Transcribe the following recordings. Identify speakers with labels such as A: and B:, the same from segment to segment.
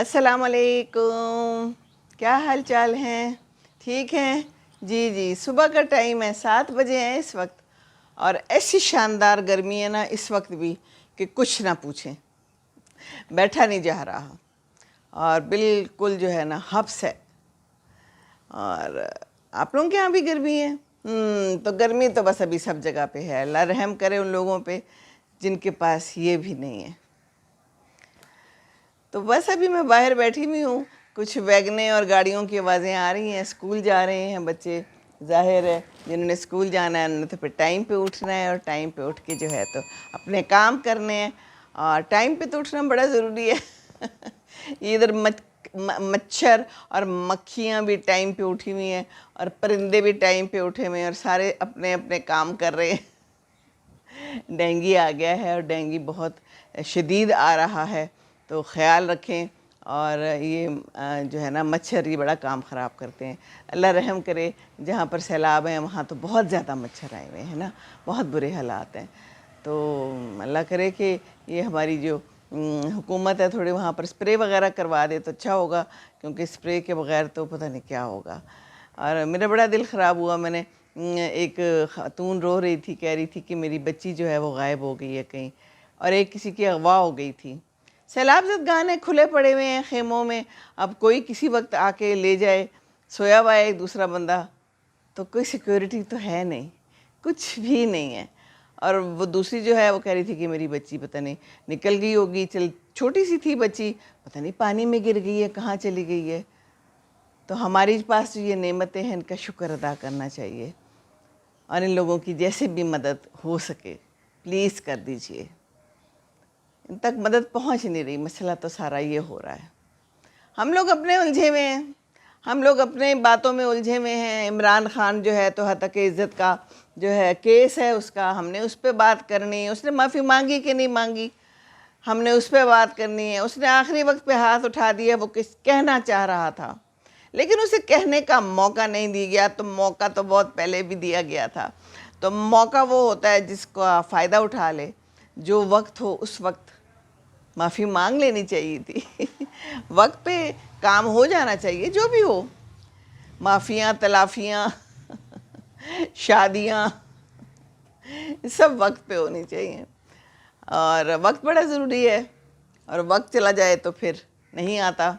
A: السلام علیکم، کیا حال چال ہیں؟ ٹھیک ہیں؟ جی صبح کا ٹائم ہے، 7 بجے ہیں اس وقت، اور ایسی شاندار گرمی ہے نا اس وقت بھی کہ کچھ نہ پوچھیں، بیٹھا نہیں جا رہا، اور بالکل جو ہے نا حبس ہے۔ اور آپ لوگوں کے یہاں بھی گرمی ہے؟ تو گرمی تو بس ابھی سب جگہ پہ ہے، اللہ رحم کرے ان لوگوں پہ جن کے پاس یہ بھی نہیں ہے۔ تو بس ابھی میں باہر بیٹھی ہوئی ہوں، کچھ ویگنیں اور گاڑیوں کی آوازیں آ رہی ہیں، اسکول جا رہے ہیں بچے، ظاہر ہے جنہوں نے اسکول جانا ہے انہوں نے تو پھر ٹائم پہ اٹھنا ہے، اور ٹائم پہ اٹھ کے جو ہے تو اپنے کام کرنے ہیں، اور ٹائم پہ تو اٹھنا بڑا ضروری ہے۔ یہ ادھر مچھر اور مکھیاں بھی ٹائم پہ اٹھی ہوئی ہیں، اور پرندے بھی ٹائم پہ اٹھے ہوئے ہیں، اور سارے اپنے اپنے کام کر رہے ہیں۔ ڈینگی آ گیا ہے، اور ڈینگی بہت شدید آ رہا ہے، تو خیال رکھیں۔ اور یہ جو ہے نا مچھر یہ بڑا کام خراب کرتے ہیں، اللہ رحم کرے۔ جہاں پر سیلاب ہیں وہاں تو بہت زیادہ مچھر آئے ہوئے ہیں نا، بہت برے حالات ہیں۔ تو اللہ کرے کہ یہ ہماری جو حکومت ہے تھوڑے وہاں پر اسپرے وغیرہ کروا دے تو اچھا ہوگا، کیونکہ اسپرے کے بغیر تو پتہ نہیں کیا ہوگا۔ اور میرا بڑا دل خراب ہوا، میں نے ایک خاتون رو رہی تھی، کہہ رہی تھی کہ میری بچی جو ہے وہ غائب ہو گئی ہے کہیں، اور ایک کسی کی اغوا ہو گئی تھی۔ سیلاب زدگان کھلے پڑے ہوئے ہیں خیموں میں، اب کوئی کسی وقت آ کے لے جائے، سویا ہوا ہے ایک دوسرا بندہ، تو کوئی سیکیورٹی تو ہے نہیں، کچھ بھی نہیں ہے۔ اور وہ دوسری جو ہے وہ کہہ رہی تھی کہ میری بچی پتہ نہیں نکل گئی ہوگی، چھوٹی سی تھی بچی، پتہ نہیں پانی میں گر گئی ہے، کہاں چلی گئی ہے۔ تو ہمارے پاس جو یہ نعمتیں ہیں ان کا شکر ادا کرنا چاہیے، اور ان لوگوں کی جیسے بھی مدد ہو سکے پلیز کر دیجئے۔ ان تک مدد پہنچ نہیں رہی، مسئلہ تو سارا یہ ہو رہا ہے۔ ہم لوگ اپنے الجھے ہوئے ہیں، ہم لوگ اپنے باتوں میں الجھے ہوئے ہیں۔ عمران خان جو ہے تو ہتک عزت کا جو ہے کیس ہے اس کا، ہم نے اس پہ بات کرنی ہے، اس نے معافی مانگی کہ نہیں مانگی، ہم نے اس پہ بات کرنی ہے۔ اس نے آخری وقت پہ ہاتھ اٹھا دیا، وہ کہنا چاہ رہا تھا لیکن اسے کہنے کا موقع نہیں دیا گیا، تو موقع تو بہت پہلے بھی دیا گیا تھا۔ تو موقع وہ ہوتا ہے جس کا فائدہ اٹھا لے، جو وقت ہو اس وقت معافی مانگ لینی چاہیے تھی۔ وقت پہ کام ہو جانا چاہیے، جو بھی ہو، معافیاں، تلافیاں، شادیاں، سب وقت پہ ہونی چاہیے۔ اور وقت بڑا ضروری ہے، اور وقت چلا جائے تو پھر نہیں آتا۔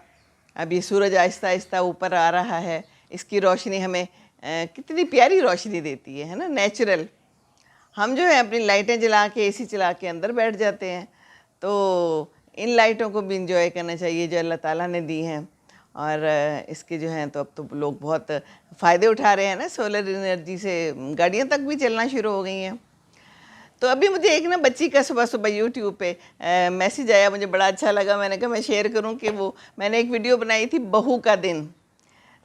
A: اب یہ سورج آہستہ آہستہ اوپر آ رہا ہے، اس کی روشنی ہمیں کتنی پیاری روشنی دیتی ہے نا، نیچرل۔ ہم جو ہے اپنی لائٹیں جلا کے، اے سی چلا کے اندر بیٹھ جاتے ہیں، تو ان لائٹوں کو بھی انجوائے کرنا چاہیے جو اللہ تعالیٰ نے دی ہیں۔ اور اس کے جو ہیں تو اب تو لوگ بہت فائدے اٹھا رہے ہیں نا، سولر انرجی سے گاڑیاں تک بھی چلنا شروع ہو گئی ہیں۔ تو ابھی مجھے ایک نا بچی کا صبح صبح یوٹیوب پہ میسیج آیا، مجھے بڑا اچھا لگا، میں نے کہا میں شیئر کروں کہ میں نے ایک ویڈیو بنائی تھی بہو کا دن،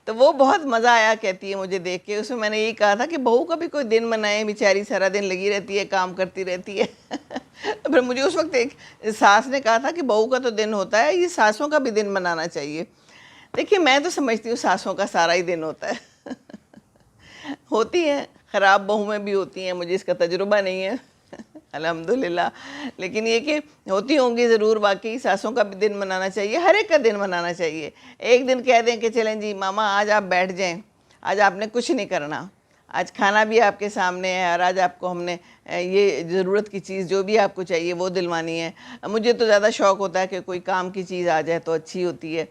A: تو وہ بہت مزہ آیا کہتی ہے مجھے دیکھ کے۔ اس میں میں نے یہی کہا تھا کہ بہو کا بھی کوئی دن منائیں، بیچاری سارا دن لگی رہتی ہے، کام کرتی رہتی ہے۔ پھر مجھے اس وقت ایک ساس نے کہا تھا کہ بہو کا تو دن ہوتا ہے، یہ ساسوں کا بھی دن منانا چاہیے۔ دیکھیے میں تو سمجھتی ہوں ساسوں کا سارا ہی دن ہوتا ہے۔ ہوتی ہیں خراب بہو میں بھی ہوتی ہیں، مجھے اس کا تجربہ نہیں ہے الحمدللہ، لیکن یہ کہ ہوتی ہوں گی ضرور۔ واقعی ساسوں کا بھی دن منانا چاہیے، ہر ایک کا دن منانا چاہیے۔ ایک دن کہہ دیں کہ چلیں جی ماما آج آپ بیٹھ جائیں، آج آپ نے کچھ نہیں کرنا، آج کھانا بھی آپ کے سامنے ہے، اور آج آپ کو ہم نے یہ ضرورت کی چیز جو بھی آپ کو چاہیے وہ دلوانی ہے۔ مجھے تو زیادہ شوق ہوتا ہے کہ کوئی کام کی چیز آ جائے تو اچھی ہوتی ہے،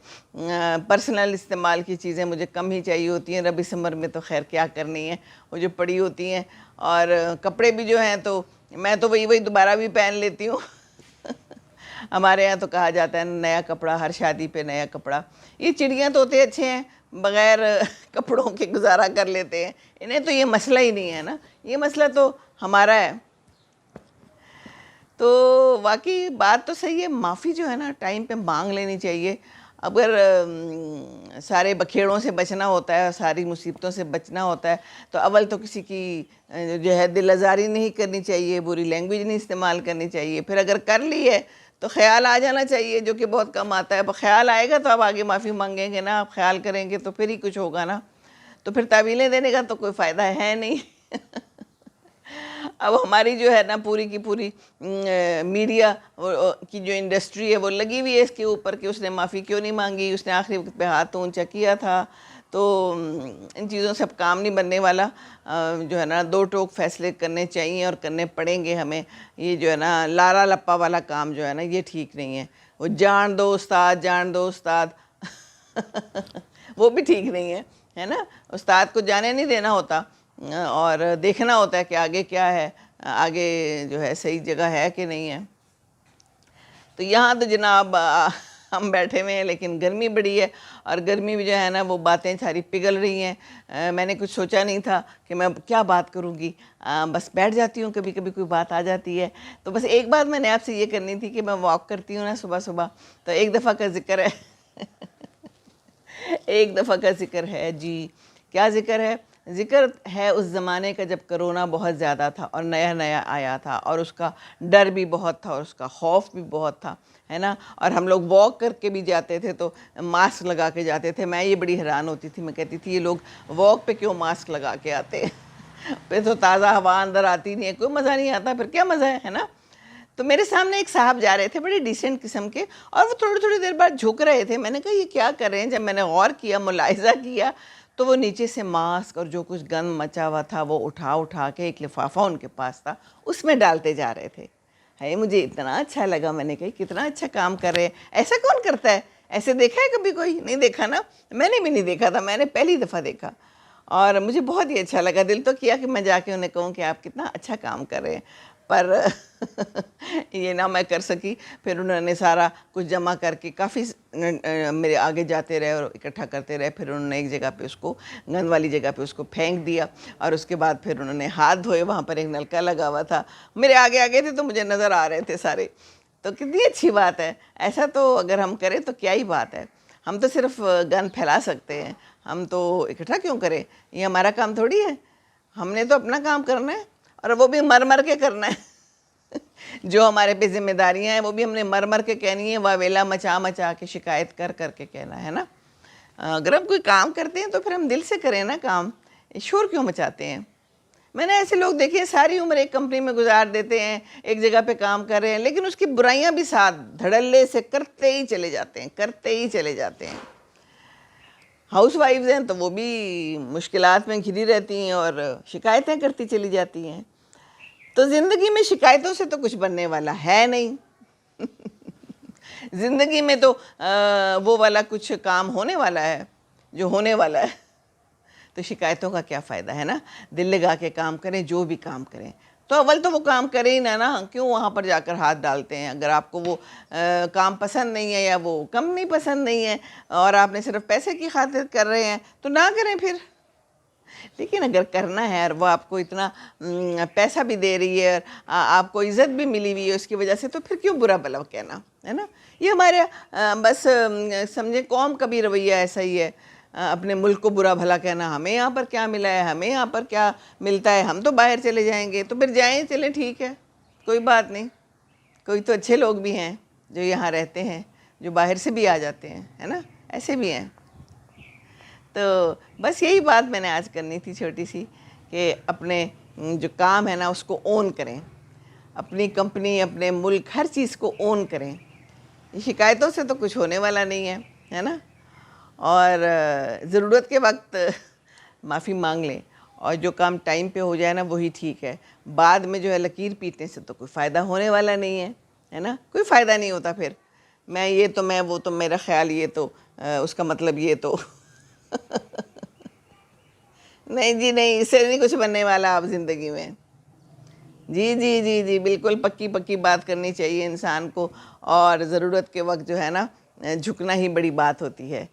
A: پرسنل استعمال کی چیزیں مجھے کم ہی چاہیے ہوتی ہیں۔ ربی سمر میں تو خیر کیا کرنی ہے، وہ جو پڑی ہوتی ہیں۔ اور کپڑے بھی جو ہیں تو میں تو وہی دوبارہ بھی پہن لیتی ہوں۔ ہمارے یہاں تو کہا جاتا ہے نیا کپڑا، ہر شادی پہ نیا کپڑا۔ یہ چڑیاں طوطے اچھے ہیں، بغیر کپڑوں کے گزارا کر لیتے ہیں، انہیں تو یہ مسئلہ ہی نہیں ہے نا، یہ مسئلہ تو ہمارا ہے۔ تو واقعی بات تو صحیح ہے، معافی جو ہے نا ٹائم پہ مانگ لینی چاہیے۔ اگر سارے بکھیڑوں سے بچنا ہوتا ہے، ساری مصیبتوں سے بچنا ہوتا ہے، تو اول تو کسی کی جو ہے دل آزاری نہیں کرنی چاہیے، بری لینگویج نہیں استعمال کرنی چاہیے۔ پھر اگر کر لی ہے تو خیال آ جانا چاہیے، جو کہ بہت کم آتا ہے۔ اب خیال آئے گا تو آپ آگے معافی مانگیں گے نا، آپ خیال کریں گے تو پھر ہی کچھ ہوگا نا، تو پھر تعویلیں دینے کا تو کوئی فائدہ ہے نہیں۔ اب ہماری جو ہے نا پوری کی پوری میڈیا کی جو انڈسٹری ہے وہ لگی ہوئی ہے اس کے اوپر کہ اس نے معافی کیوں نہیں مانگی، اس نے آخری وقت پہ ہاتھ تو اونچا کیا تھا. تو ان چیزوں سے اب کام نہیں بننے والا. جو ہے نا دو ٹوک فیصلے کرنے چاہیے اور کرنے پڑیں گے ہمیں. یہ جو ہے نا لارا لپا والا کام جو ہے نا یہ ٹھیک نہیں ہے. وہ جان دو استاد، جان دو استاد وہ بھی ٹھیک نہیں ہے نا. استاد کو جانے نہیں دینا ہوتا اور دیکھنا ہوتا ہے کہ آگے کیا ہے، آگے جو ہے صحیح جگہ ہے کہ نہیں ہے. تو یہاں تو جناب ہم بیٹھے ہوئے ہیں لیکن گرمی بڑی ہے، اور گرمی بھی جو ہے نا وہ باتیں ساری پگھل رہی ہیں. میں نے کچھ سوچا نہیں تھا کہ میں کیا بات کروں گی، بس بیٹھ جاتی ہوں، کبھی کبھی کوئی بات آ جاتی ہے. تو بس ایک بات میں نے آپ سے یہ کرنی تھی کہ میں واک کرتی ہوں نا صبح صبح، تو ایک دفعہ کا ذکر ہے ایک دفعہ کا ذکر ہے. جی کیا ذکر ہے؟ ذکر ہے اس زمانے کا جب کرونا بہت زیادہ تھا اور نیا نیا آیا تھا، اور اس کا ڈر بھی بہت تھا اور اس کا خوف بھی بہت تھا، ہے نا. اور ہم لوگ واک کر کے بھی جاتے تھے تو ماسک لگا کے جاتے تھے. میں یہ بڑی حیران ہوتی تھی، میں کہتی تھی یہ لوگ واک پہ کیوں ماسک لگا کے آتے پھر تو تازہ ہوا اندر آتی نہیں ہے، کوئی مزہ نہیں آتا، پھر کیا مزہ ہے نا. تو میرے سامنے ایک صاحب جا رہے تھے بڑے ڈیسنٹ قسم کے، اور وہ تھوڑی تھوڑی دیر بعد جھک رہے تھے. میں نے کہا یہ کیا کر رہے ہیں؟ جب میں نے غور کیا، ملاحظہ کیا، تو وہ نیچے سے ماسک اور جو کچھ گند مچا ہوا تھا وہ اٹھا کے ایک لفافہ ان کے پاس تھا اس میں ڈالتے جا رہے تھے. ہے مجھے اتنا اچھا لگا. میں نے کہا کتنا اچھا کام کر رہے ہیں، ایسا کون کرتا ہے؟ ایسے دیکھا ہے کبھی کوئی؟ نہیں دیکھا نا. میں نے بھی نہیں دیکھا تھا، میں نے پہلی دفعہ دیکھا، اور مجھے بہت ہی اچھا لگا. دل تو کیا کہ میں جا کے انہیں کہوں کہ آپ کتنا اچھا کام کر رہے ہیں، پر یہ نہ میں کر سکی. پھر انہوں نے سارا کچھ جمع کر کے کافی میرے آگے جاتے رہے اور اکٹھا کرتے رہے. پھر انہوں نے ایک جگہ پہ اس کو، گند والی جگہ پہ اس کو پھینک دیا، اور اس کے بعد پھر انہوں نے ہاتھ دھوئے. وہاں پر ایک نلکا لگا ہوا تھا، میرے آگے آگے تھے تو مجھے نظر آ رہے تھے سارے. تو کتنی اچھی بات ہے. ایسا تو اگر ہم کریں تو کیا ہی بات ہے. ہم تو صرف گند پھیلا سکتے ہیں، ہم تو اکٹھا کیوں کریں؟ یہ ہمارا کام تھوڑی ہے. ہم نے تو اپنا کام کرنا ہے، اور وہ بھی مر مر کے کرنا ہے. جو ہمارے پہ ذمہ داریاں ہیں وہ بھی ہم نے مر مر کے کہنی ہے، واویلا مچا مچا کے، شکایت کر کر کے کہنا ہے نا. اگر ہم کوئی کام کرتے ہیں تو پھر ہم دل سے کریں نا کام. شور کیوں مچاتے ہیں؟ میں نے ایسے لوگ دیکھے ساری عمر ایک کمپنی میں گزار دیتے ہیں، ایک جگہ پہ کام کر رہے ہیں، لیکن اس کی برائیاں بھی ساتھ دھڑلے سے کرتے ہی چلے جاتے ہیں. ہاؤس وائفز ہیں تو وہ بھی مشکلات میں گھری رہتی ہیں اور شکایتیں کرتی چلی جاتی ہیں. تو زندگی میں شکایتوں سے تو کچھ بننے والا ہے نہیں. زندگی میں تو وہ والا کچھ کام ہونے والا ہے جو ہونے والا ہے. تو شکایتوں کا کیا فائدہ ہے نا. دل لگا کے کام کریں، جو بھی کام کریں. تو اول تو وہ کام کریں ہی نا، کیوں وہاں پر جا کر ہاتھ ڈالتے ہیں؟ اگر آپ کو وہ کام پسند نہیں ہے یا وہ کمپنی پسند نہیں ہے اور آپ نے صرف پیسے کی خاطر کر رہے ہیں تو نہ کریں پھر. لیکن اگر کرنا ہے اور وہ آپ کو اتنا پیسہ بھی دے رہی ہے اور آپ کو عزت بھی ملی ہوئی ہے اس کی وجہ سے، تو پھر کیوں برا بھلا کہنا ہے نا. یہ ہمارے بس سمجھے قوم کا بھی رویہ ایسا ہی ہے، اپنے ملک کو برا بھلا کہنا. ہمیں یہاں پر کیا ملا ہے، ہمیں یہاں پر کیا ملتا ہے، ہم تو باہر چلے جائیں گے. تو پھر جائیں، چلیں، ٹھیک ہے، کوئی بات نہیں. کوئی تو اچھے لوگ بھی ہیں جو یہاں رہتے ہیں، جو باہر سے بھی آ جاتے ہیں، ہے نا، ایسے بھی ہیں. تو بس یہی بات میں نے آج کرنی تھی چھوٹی سی، کہ اپنے جو کام ہے نا اس کو اون کریں، اپنی کمپنی، اپنے ملک، ہر چیز کو اون کریں. شکایتوں سے تو کچھ ہونے والا نہیں ہے نا. اور ضرورت کے وقت معافی مانگ لیں، اور جو کام ٹائم پہ ہو جائے نا وہی ٹھیک ہے. بعد میں جو ہے لکیر پیٹنے سے تو کوئی فائدہ ہونے والا نہیں ہے نا. کوئی فائدہ نہیں ہوتا پھر. میں یہ تو میں وہ تو میرا خیال یہ تو اس کا مطلب یہ تو نہیں جی نہیں، اس سے نہیں کچھ بننے والا آپ زندگی میں. جی جی جی جی بالکل پکی پکی بات کرنی چاہیے انسان کو. اور ضرورت کے وقت جو ہے نا جھکنا ہی بڑی بات ہوتی ہے،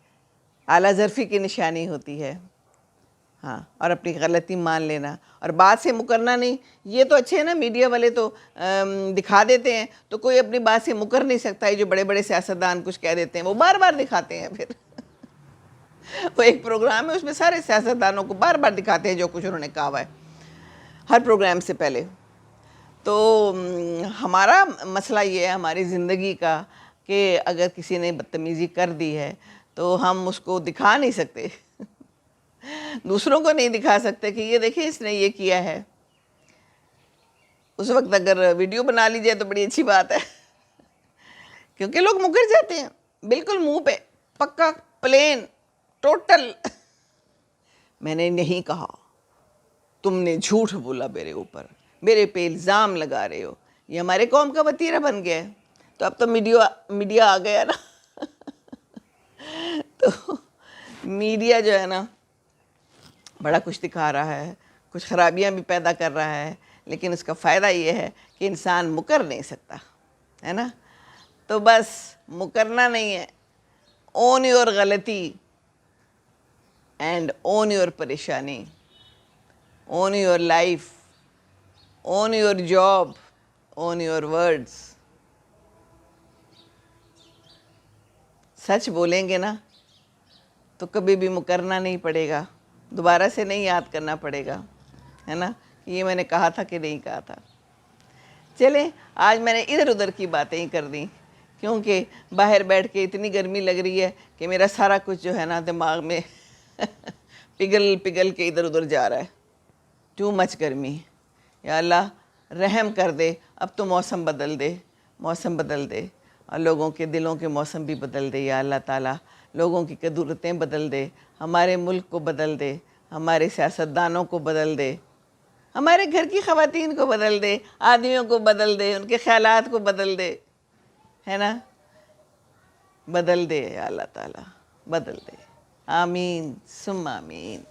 A: اعلیٰ ظرفی کی نشانی ہوتی ہے. ہاں، اور اپنی غلطی مان لینا اور بات سے مکرنا نہیں. یہ تو اچھے ہیں نا، میڈیا والے تو دکھا دیتے ہیں، تو کوئی اپنی بات سے مکر نہیں سکتا. یہ جو بڑے بڑے سیاستدان کچھ کہہ دیتے ہیں وہ بار بار دکھاتے ہیں. پھر وہ ایک پروگرام ہے، اس میں سارے سیاستدانوں کو بار بار دکھاتے ہیں جو کچھ انہوں نے کہا ہوا ہے ہر پروگرام سے پہلے. تو ہمارا مسئلہ یہ ہے ہماری زندگی کا، کہ اگر کسی نے بدتمیزی کر دی ہے تو ہم اس کو دکھا نہیں سکتے، دوسروں کو نہیں دکھا سکتے کہ یہ دیکھیں اس نے یہ کیا ہے. اس وقت اگر ویڈیو بنا لی جائے تو بڑی اچھی بات ہے، کیونکہ لوگ مکر جاتے ہیں بالکل منہ پہ، پکا پلین ٹوٹل۔ میں نے نہیں کہا، تم نے جھوٹ بولا میرے اوپر، میرے پہ الزام لگا رہے ہو، یہ ہمارے قوم کا وتیرہ بن گیا ہے۔ تو اب تو میڈیا آ گیا نا تو میڈیا جو ہے نا بڑا کچھ دکھا رہا ہے، کچھ خرابیاں بھی پیدا کر رہا ہے، لیکن اس کا فائدہ یہ ہے کہ انسان مکر نہیں سکتا، ہے نا؟ تو بس مکرنا نہیں ہے، اون یور غلطی اینڈ اون یور پریشانی، on your life, on your job, on your words. سچ بولیں گے نا تو کبھی بھی مکرنا نہیں پڑے گا، دوبارہ سے نہیں یاد کرنا پڑے گا، ہے نا، کہ یہ میں نے کہا تھا کہ نہیں کہا تھا۔ چلیں، آج میں نے ادھر ادھر کی باتیں ہی کر دیں، کیونکہ باہر بیٹھ کے اتنی گرمی لگ رہی ہے کہ میرا سارا کچھ جو ہے نا دماغ میں پگھل کے ادھر ادھر جا رہا ہے، ٹو مچ گرمی۔ یا اللہ رحم کر دے، اب تو موسم بدل دے، موسم بدل دے، اور لوگوں کے دلوں کے موسم بھی بدل دے یا اللہ تعالیٰ، لوگوں کی قدرتیں بدل دے، ہمارے ملک کو بدل دے، ہمارے سیاستدانوں کو بدل دے، ہمارے گھر کی خواتین کو بدل دے، آدمیوں کو بدل دے، ان کے خیالات کو بدل دے، ہے نا، بدل دے یا اللہ تعالیٰ، بدل دے، آمین ثم آمین۔